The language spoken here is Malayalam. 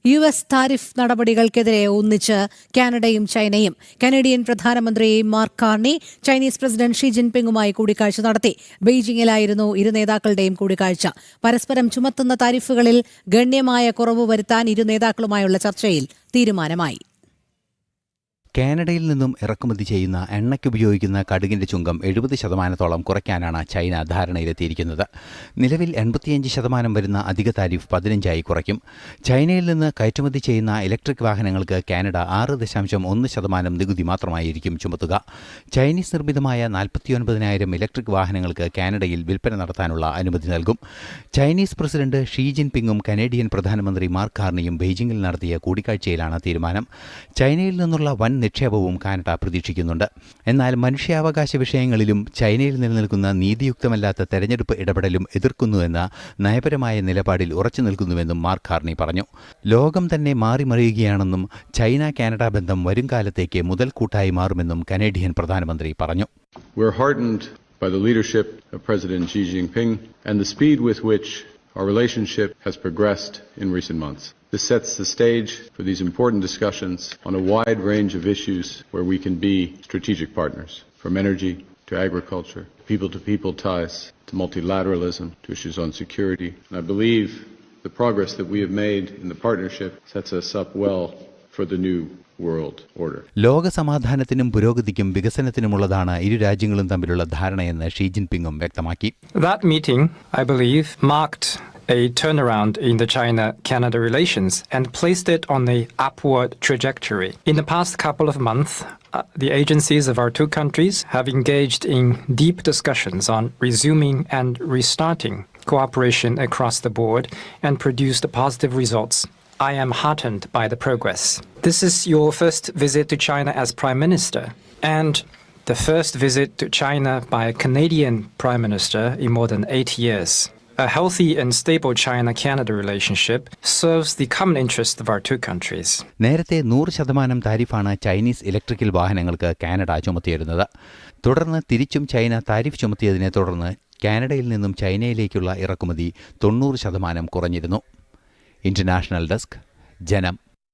US താരിഫ് നടപടികൾക്കെതിരെ ഒന്നിച്ച് കാനഡയും ചൈനയും. കനേഡിയൻ പ്രധാനമന്ത്രി Mark Carney Chinese president Xi ജിൻപിങ്ങുമായി കൂടിക്കാഴ്ച നടത്തി. ബെയ്ജിംഗിലായിരുന്നു ഇരു നേതാക്കളുടെയും കൂടിക്കാഴ്ച. പരസ്പരം ചുമത്തുന്ന താരിഫുകളിൽ ഗണ്യമായ കുറവ് വരുത്താൻ ഇരു നേതാക്കളുമായുള്ള ചർച്ചയിൽ തീരുമാനമായി. കാനഡയിൽ നിന്നും ഇറക്കുമതി ചെയ്യുന്ന എണ്ണയ്ക്കുപയോഗിക്കുന്ന കടുകിന്റെ ചുങ്കം 70% കുറയ്ക്കാനാണ് ചൈന ധാരണയിലെത്തിയിരിക്കുന്നത്. നിലവിൽ 85% വരുന്ന അധിക താരിഫ് 15% കുറയ്ക്കും. ചൈനയിൽ നിന്ന് കയറ്റുമതി ചെയ്യുന്ന ഇലക്ട്രിക് വാഹനങ്ങൾക്ക് കാനഡ 6.1% നികുതി മാത്രമായിരിക്കും ചുമത്തുക. ചൈനീസ് നിർമ്മിതമായ 49,000 ഇലക്ട്രിക് വാഹനങ്ങൾക്ക് കാനഡയിൽ വിൽപ്പന നടത്താനുള്ള അനുമതി നൽകും. ചൈനീസ് പ്രസിഡന്റ് ഷീ ജിൻപിങ്ങും കനേഡിയൻ പ്രധാനമന്ത്രി മാർക്ക് കാർണിയും ബെയ്ജിംഗിൽ നടത്തിയ കൂടിക്കാഴ്ചയിലാണ് തീരുമാനം. ചൈനയിൽ നിന്നുള്ള വൻ നിക്ഷേപവും കാനഡ പ്രതീക്ഷിക്കുന്നുണ്ട്. എന്നാൽ മനുഷ്യാവകാശ വിഷയങ്ങളിലും ചൈനയിൽ നിലനിൽക്കുന്ന നീതിയുക്തമല്ലാത്ത തെരഞ്ഞെടുപ്പ് ഇടപെടലും എതിർക്കുന്നുവെന്ന നയപരമായ നിലപാടിൽ ഉറച്ചു നിൽക്കുന്നുവെന്നും മാർക്ക് കാർണി പറഞ്ഞു. ലോകം തന്നെ മാറിമറിയുകയാണെന്നും ചൈന കാനഡ ബന്ധം വരുംകാലത്തേക്ക് മുതൽക്കൂട്ടായി മാറുമെന്നും കനേഡിയൻ പ്രധാനമന്ത്രി പറഞ്ഞു. We're heartened by the leadership of President Xi Jinping and the speed with which our relationship has progressed in recent months. This sets the stage for these important discussions on a wide range of issues where we can be strategic partners, from energy to agriculture, people-to-people ties, to multilateralism, to issues on security. And I believe the progress that we have made in the partnership sets us up well for the new world order. ലോക സമാധാനത്തിനും പുരോഗതിക്കും വികസനത്തിനുമുള്ളതാണ് ഇരു രാജ്യങ്ങളും തമ്മിലുള്ള ധാരണയെന്ന് ഷീ ജിൻപിങ്ങും വ്യക്തമാക്കി. That meeting, I believe, marked a turnaround in the China-Canada relations and placed it on a upward trajectory. In the past couple of months, the agencies of our two countries have engaged in deep discussions on resuming and restarting cooperation across the board and produced positive results. I am heartened by the progress. This is your first visit to China as Prime Minister and the first visit to China by a Canadian Prime Minister in more than 8 years. A healthy and stable China-Canada relationship serves the common interest of our two countries. നേരത്തെ 100% താരിഫാണ് ചൈനീസ് ഇലക്ട്രിക്കൽ വാഹനങ്ങൾക്ക് കാനഡ ചുമത്തിയിരുന്നത്. തുടർന്ന് തിരിച്ചും ചൈന താരിഫ് ചുമത്തിയതിനെ തുടർന്ന് കാനഡയിൽ നിന്നും ചൈനയിലേക്കുള്ള ഇറക്കുമതി 90% കുറഞ്ഞിരുന്നു. ഇന്റർനാഷണൽ ഡെസ്ക്, ജനം.